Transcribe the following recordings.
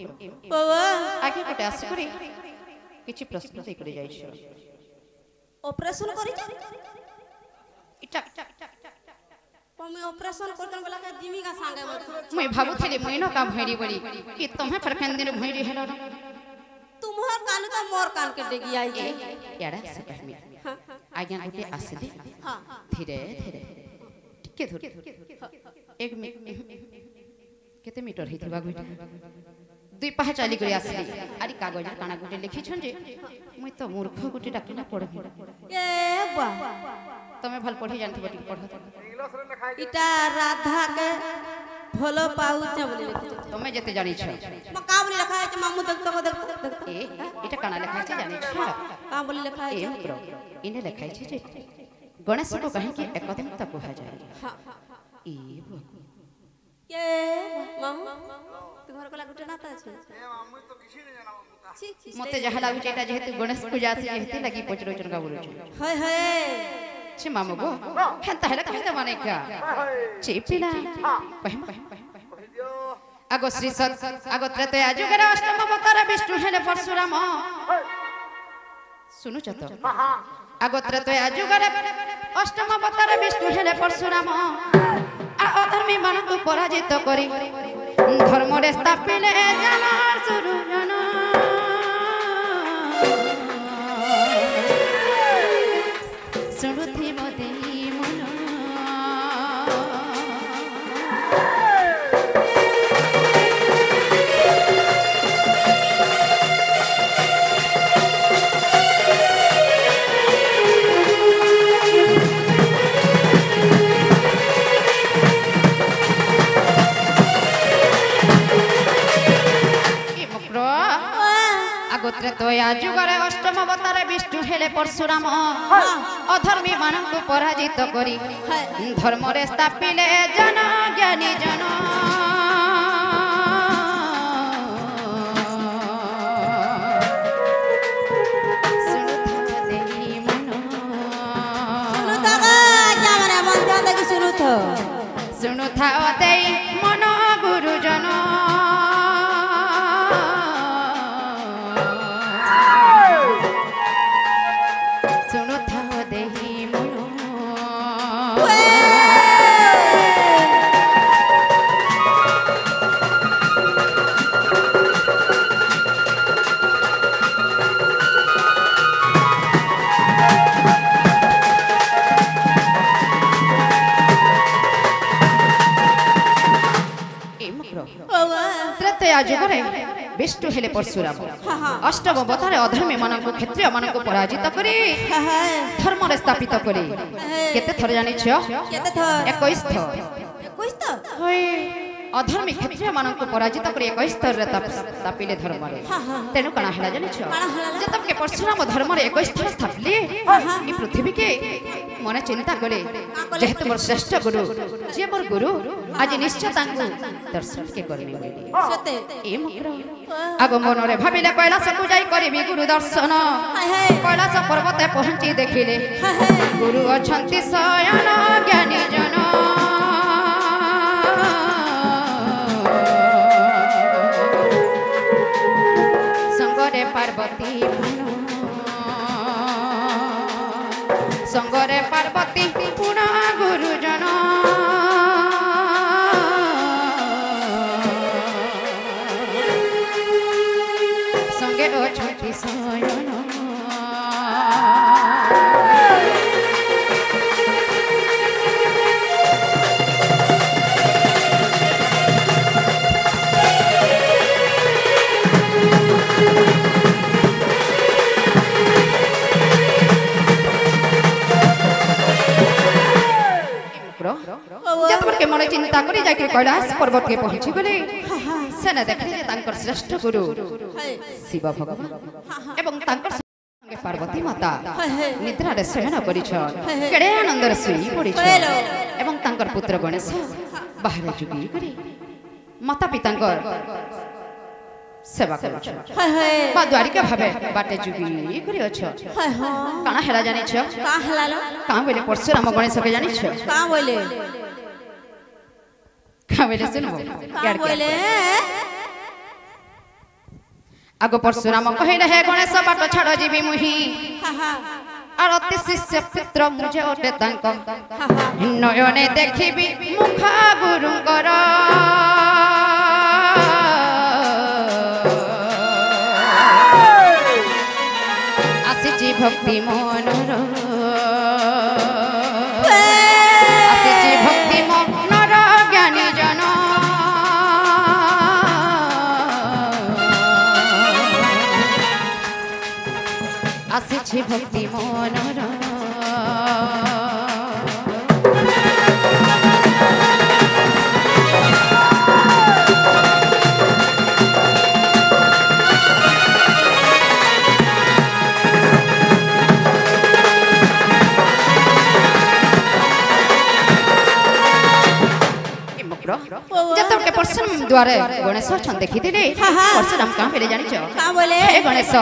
बाबा आगे गोटे आस करी किछि प्रश्न दे करि जाइछ ऑपरेशन करी इटा पमे ऑपरेशन करतन वाला के जिमी का संगे मत मैं भाबुथली मैं न का भैरी बड़ी कि तुम्हे पर केन दिन भैरी हेलो तुम्हार कान तो मोर कान के डेगी आई जे याडा से कहमी आज्ञा गोटे आसले हां धीरे धीरे टिके धुर एक केते मीटर हिथिबा गोटे दुई पाहा चाली करी आसली आरी कागज काना गोटे लिखि छन जे मुई तो मूर्ख गोटे डाकिना पढबी ए बा तमे भल पढी जानथबो टिक पढ इटा राधा के भलो पाउच बोली लिखि तमे जते जानि छ म का बोली लिखा है मामू देख ए इटा काना लिखा छ जानि छ का बोली लिखा है ए प्रो इने लिखा छ जे गणेश को कहि कि एकदम त कोहा जाय हां ए के मामू तुम्हार कोला गुटे नाता छै ए मामू तो किसी ने जाना मते जहा लागु एटा जेहेतु गणेश पूजा से जेहेतु लगी पचरो चनका बोलु छ हाय हाय छे मामू गो हेंता हेला कहि त माने का चे पिला पहम आगो श्री सत आगो त्रतया जुगरे अष्टम अवतार विष्णु हेले परशुराम सुनु छ तो आगो त्रतया जुगरे अष्टम अवतार विष्णु हेले परशुराम आ अधर्मी मानकु पराजित करी धर्म रे स्थापिले जनार सुरु जन सुरुथि मते मन गोत्र तोया जुगरे अष्टम अवतार विष्णु हेले परशुराम अधर्मी मानकु पराजित करी धर्म रे स्थापिले जन ज्ञानी जन सुनु था देई मन गुरुजन जुगरे विष्णु हेले परशुराम अष्टम अवतार अधर्मी मानक क्षत्रिय मानक पराजित करी धर्म रे स्थापित करी केते थर जानि छ केते थर 21 थर 21 थर होय अधर्मी क्षत्रिय मानक पराजित करी 21 थर रे स्थापिले धर्म रे तेनु कणा हला जानि छ जतम के परशुराम धर्म रे 21 थर स्थापिले ई पृथ्वी के मने चिंता करे जेहेतु मोर श्रेष्ठ गुरु जे मोर गुरु आज निश्चय तांको दर्शन के करबी सते ए मुक्र आगो मन रे भाबिले कैलाश को जाई करबी गुरु दर्शन कैलाश पर्वते पहुंची देखिले गुरु अछंती शयन ज्ञानी जन संगरे पार्वती संगरे पार्वती पुना गुरुजन संगे अछंती शयन जतबर के मन चिंता करी जाके कैलाश पर्वत के पहुंची गले सेना देखले जे तांकर श्रेष्ठ गुरु शिव भगवान एवं तांकर संगे पार्वती माता निद्रा रे शयन करिछ केडे आनंद रे सोई पड़िछ एवं तांकर पुत्र गणेश बाहर जुगी करी माता पितांकर सेवा करिछ बा द्वारिका भाबे बाटे जुगी करी अछ काना हेला जानि छ का हलालो का बोले परशुराम गणेश के जानि छ का बोले का बोले सुनबो का बोले आगो परशुराम कहले हे गणेश बाट छाड़ जीवी मुही और अति शिष्य पुत्र मुझे ओटे तांक नयने देखिबी मुखा गुरुंकर आसीची भक्ति मनर आसीची भक्ति मनर ज्ञानी जन आसीची भक्ति मनर जतके परशुराम द्वारे गणेश छन देखिथिले परशुराम का बेले जानि छ का बोले हे गणेश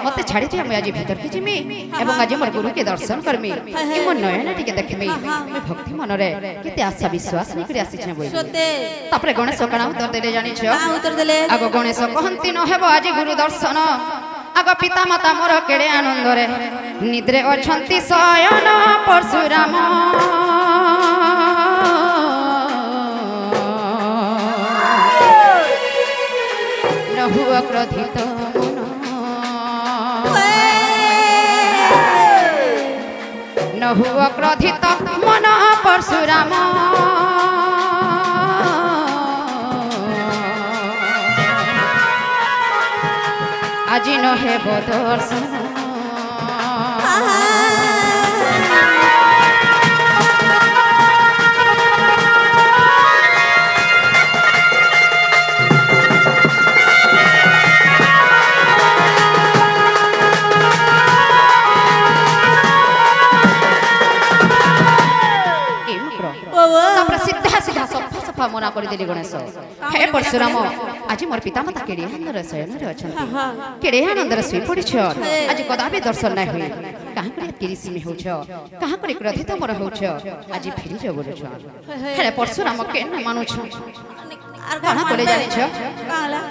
मते छाड़ी दे हम आज भीतर के जिमी एवं आज मोर गुरु के दर्शन करमी कि मोर नयन टिके देखमी मैं भक्ति मन रे केते आशा विश्वास नै करी आसी छ बोल सते तापरे गणेश कणा उत्तर देले जानि छ का उत्तर देले आगो गणेश कहंती न हेबो आज गुरु दर्शन आगो पिता माता मोर केड़े आनंद रे निद्रे अछंती शयन परशुराम हुआ क्रोधित मन न हुआ क्रोधित मन परशुराम आज न हेब दर्शन सफा मना कर दिली गणेश हे परशुराम आज मोर पिता माता केड़े आनंद शयन रे अछंती केड़े आनंद रे सुई पड़ी छ आज कदापि दर्शन नै होई कहां करे किरिसी में होछ कहां करे क्रोधित मोर होछ आज फिरि जो बोल छ हे परशुराम के न मानु छ कहां करे जानि छ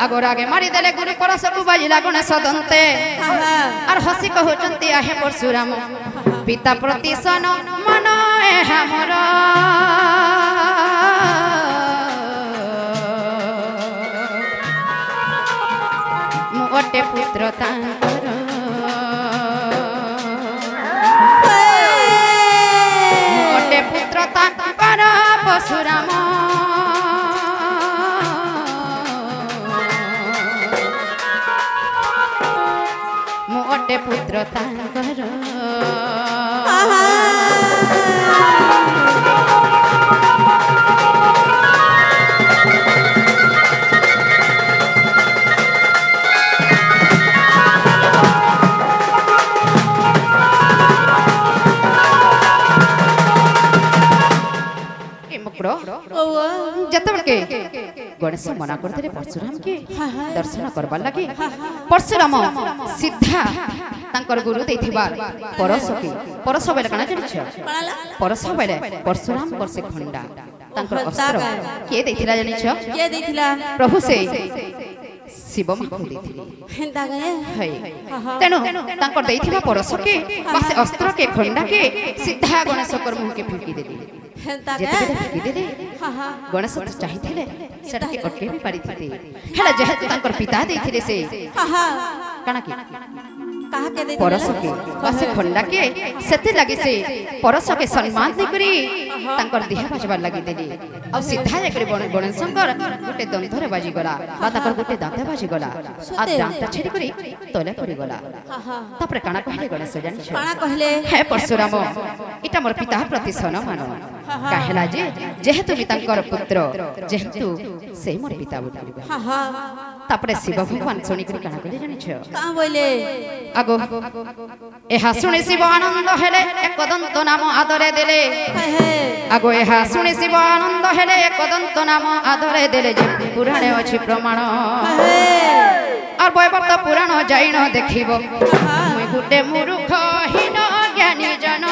आगो रागे मारी देले गुरु परस को बाजिला गणेश दंते और हसी कहउचंती आहे परशुराम पिता प्रति सन मन ए हमरा मोटे पुत्र तांकर मोटे पुत्र तांकर परशुराम मोटे पुत्र तांकर जतबे गणेश मना कर दे परशुराम के दर्शन करबा लगे परशुराम सीधा तांकर गुरु देथिबा परस बेले कना जानि छ परस बेले परशुराम कर से खंडा तांकर अस्त्र के देथिला जानि छ के देथिला प्रभु से शिव माखु देथिले हेंता गए है तेनु तांकर देथिबा परस के पासे अस्त्र के खंडा के सीधा गणेश कर मुंह के फेंकी देली गणेश चाहिए सेटा के अटके भी पारी थी हेला जेहेतु तांकर पिता देथिले से काना की कहा के दे परस के पासे खंडा के सेते लागे से परस के सम्मान नै करी तांकर देह बाजबार लागि देली आ सीधा जे करी गणेश शंकर गुटे दंधरे बाजी गला बा ताकर गुटे दांते बाजी गला आ दांत छेड़ी करी तले पड़ी गला तापर काना कहले गणेश जानि छ काना कहले हे परशुराम इटा मोर पिता प्रति सम्मान काहेला जे जेहेतु तांकर पुत्र जेहेतु से मोर पिता बोल तापरे शिव भगवान सुनी करी काना कहले जानि छ का बोले आगो एहा सुनी शिव आनंद हेले एक दंत नाम आदरे देले आगो एहा सुनी शिव आनंद हेले एक दंत नाम आदरे देले जे पुराणे अछि प्रमाण और बयवर्त पुराण जाइनो देखिबो मुई गुटे मूर्ख हीन ज्ञानी जन